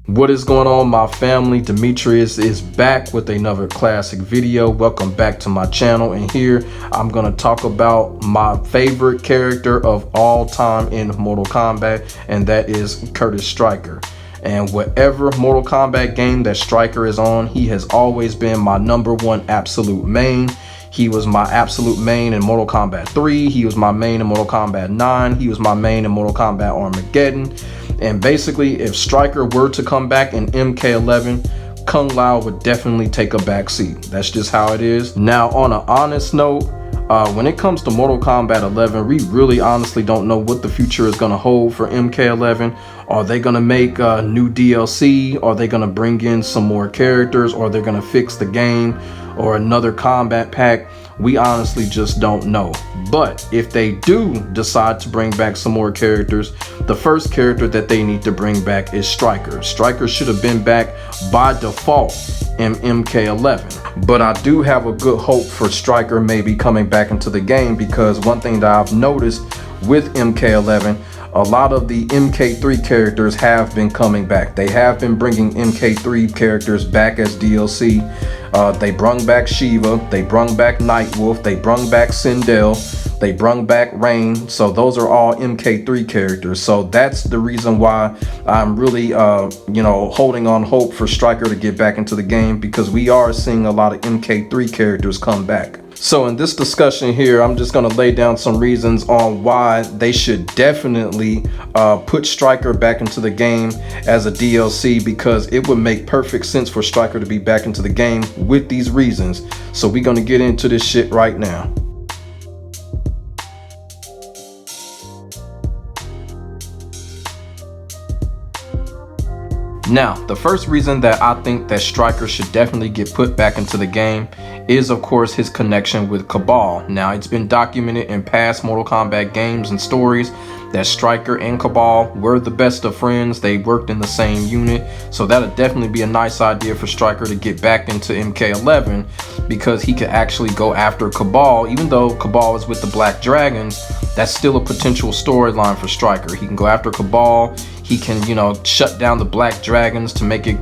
What is going on, my family? Demetrius is back with another classic video. Welcome back to my channel, and here I'm gonna talk about my favorite character of all time in Mortal Kombat, and that is Kurtis Stryker. And whatever Mortal Kombat game that Stryker is on, he has always been my #1 absolute main. He was my absolute main in Mortal Kombat 3. He was my main in Mortal Kombat 9. He was my main in Mortal Kombat Armageddon. And basically, if Stryker were to come back in MK11, Kung Lao would definitely take a back seat. That's just how it is. Now, on an honest note, when it comes to Mortal Kombat 11, we really honestly don't know what the future is going to hold for MK11. Are they going to make a new DLC? Are they going to bring in some more characters? Or they're going to fix the game? Or another combat pack? We honestly just don't know. But if they do decide to bring back some more characters, the first character that they need to bring back is Stryker. Stryker should have been back by default in MK11. But I do have a good hope for Stryker maybe coming back into the game, because one thing that I've noticed with MK11, a lot of the MK3 characters have been coming back. They have been bringing MK3 characters back as DLC. They brung back Shiva, they brung back Nightwolf, they brung back Sindel, they brung back Rain. So those are all MK3 characters. So that's the reason why I'm really, holding on hope for Stryker to get back into the game, because we are seeing a lot of MK3 characters come back. So in this discussion here, I'm just going to lay down some reasons on why they should definitely put Stryker back into the game as a DLC, because it would make perfect sense for Stryker to be back into the game with these reasons. So we're going to get into this shit right now. Now, the first reason that I think that Stryker should definitely get put back into the game is, of course, his connection with Kabal. Now, it's been documented in past Mortal Kombat games and stories that Stryker and Kabal were the best of friends. They worked in the same unit. So that'll definitely be a nice idea for Stryker to get back into MK11, because he could actually go after Kabal. Even though Kabal is with the Black Dragons, that's still a potential storyline for Stryker. He can go after Kabal. He can, shut down the Black Dragons to make it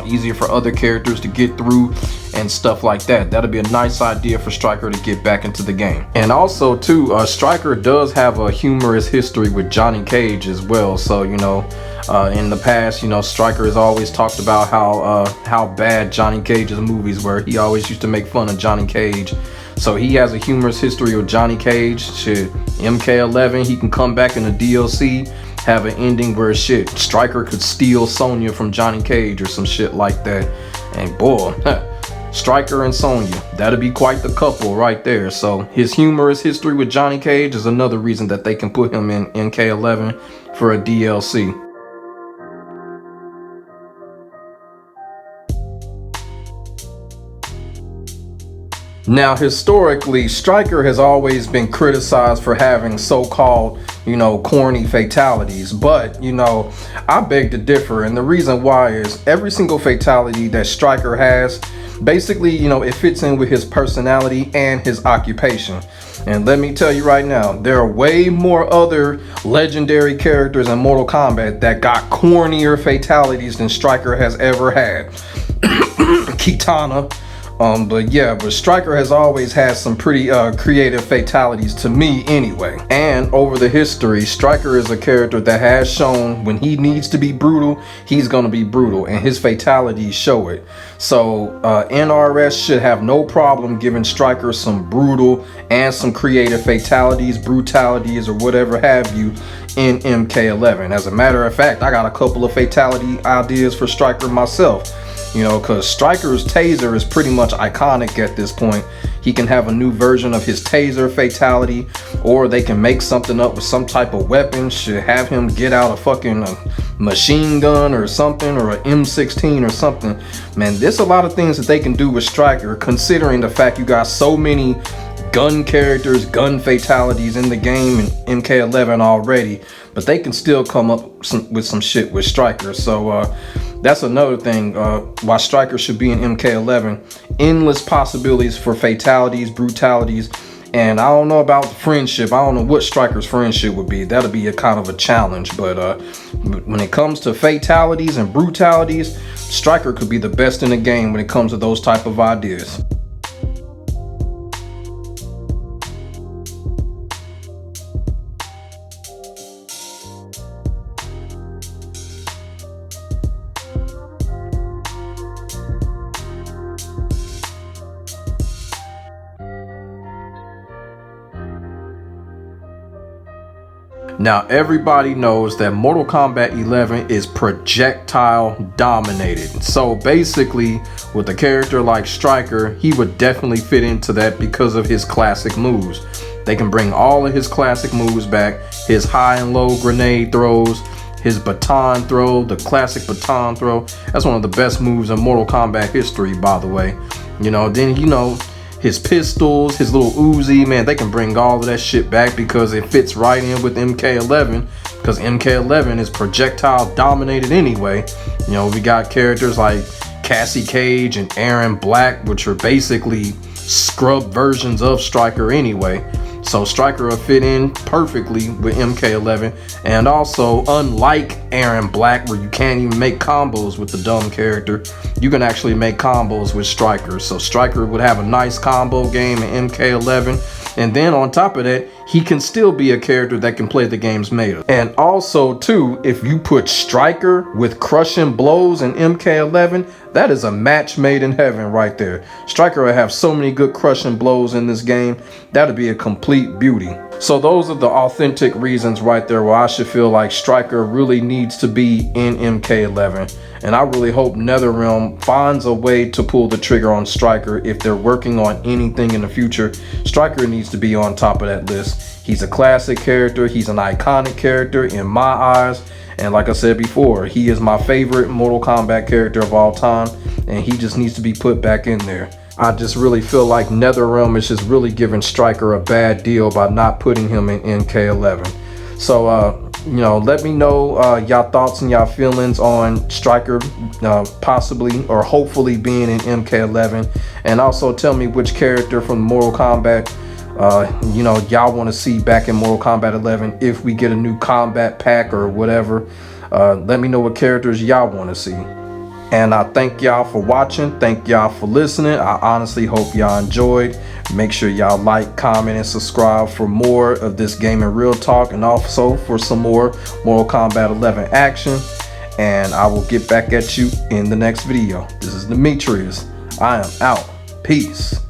easier for other characters to get through and stuff like that. That'll be a nice idea for Stryker to get back into the game. And also, too, Stryker does have a humorous history with Johnny Cage as well. So, in the past, Stryker has always talked about how bad Johnny Cage's movies were. He always used to make fun of Johnny Cage. So he has a humorous history with Johnny Cage. Shit, MK11, he can come back in the DLC, have an ending where Stryker could steal Sonya from Johnny Cage or some shit like that. And boy, Stryker and Sonya, that'll be quite the couple right there. So his humorous history with Johnny Cage is another reason that they can put him in MK11 for a DLC. Now, historically, Stryker has always been criticized for having so-called, corny fatalities. But, I beg to differ. And the reason why is every single fatality that Stryker has, basically, it fits in with his personality and his occupation. And let me tell you right now, there are way more other legendary characters in Mortal Kombat that got cornier fatalities than Stryker has ever had. Kitana. But Stryker has always had some pretty creative fatalities, to me anyway. And over the history, Stryker is a character that has shown when he needs to be brutal, he's gonna be brutal, and his fatalities show it. So NRS should have no problem giving Stryker some brutal and some creative fatalities, brutalities, or whatever have you in MK11. As a matter of fact, I got a couple of fatality ideas for Stryker myself. Because Stryker's taser is pretty much iconic at this point. He can have a new version of his taser fatality, or they can make something up with some type of weapon. Should have him get out a fucking machine gun or something, or an M16 or something. Man, there's a lot of things that they can do with Stryker, considering the fact you got so many gun characters, gun fatalities in the game in MK11 already. But they can still come up with some shit with Stryker. So that's another thing why Stryker should be in MK11. Endless possibilities for fatalities, brutalities, And I don't know about the friendship. I don't know what Stryker's friendship would be. That'll be a kind of a challenge. But when it comes to fatalities and brutalities, Stryker could be the best in the game when it comes to those type of ideas. Now everybody knows that Mortal Kombat 11 is projectile dominated. So basically with a character like Stryker, he would definitely fit into that because of his classic moves. They can bring all of his classic moves back. His high and low grenade throws, his baton throw, the classic baton throw. That's one of the best moves in Mortal Kombat history, by the way. Then his pistols, his little Uzi, man, they can bring all of that shit back because it fits right in with MK11, because MK11 is projectile dominated anyway. We got characters like Cassie Cage and Aaron Black, which are basically scrub versions of Stryker anyway. So Stryker will fit in perfectly with MK11. And also, unlike Aaron Black, where you can't even make combos with the dumb character, you can actually make combos with Stryker. So Stryker would have a nice combo game in MK11. And then on top of that, he can still be a character that can play the games made of. And also too, if you put Stryker with crushing blows in MK11, that is a match made in heaven right there. Stryker will have so many good crushing blows in this game. That'll be a complete beauty. So those are the authentic reasons right there why I should feel like Stryker really needs to be in MK11. And I really hope NetherRealm finds a way to pull the trigger on Stryker if they're working on anything in the future. Stryker needs to be on top of that list. He's a classic character. He's an iconic character in my eyes. And like I said before, he is my favorite Mortal Kombat character of all time. And he just needs to be put back in there. I just really feel like NetherRealm is just really giving Stryker a bad deal by not putting him in MK11. So, let me know y'all thoughts and y'all feelings on Stryker possibly or hopefully being in MK11. And also tell me which character from Mortal Kombat y'all want to see back in Mortal Kombat 11 if we get a new Kombat Pack or whatever. Let me know what characters y'all want to see. And I thank y'all for watching. Thank y'all for listening. I honestly hope y'all enjoyed. Make sure y'all like, comment, and subscribe for more of this gaming real talk, and also for some more Mortal Kombat 11 action. And I will get back at you in the next video. This is Demetrius. I am out. Peace.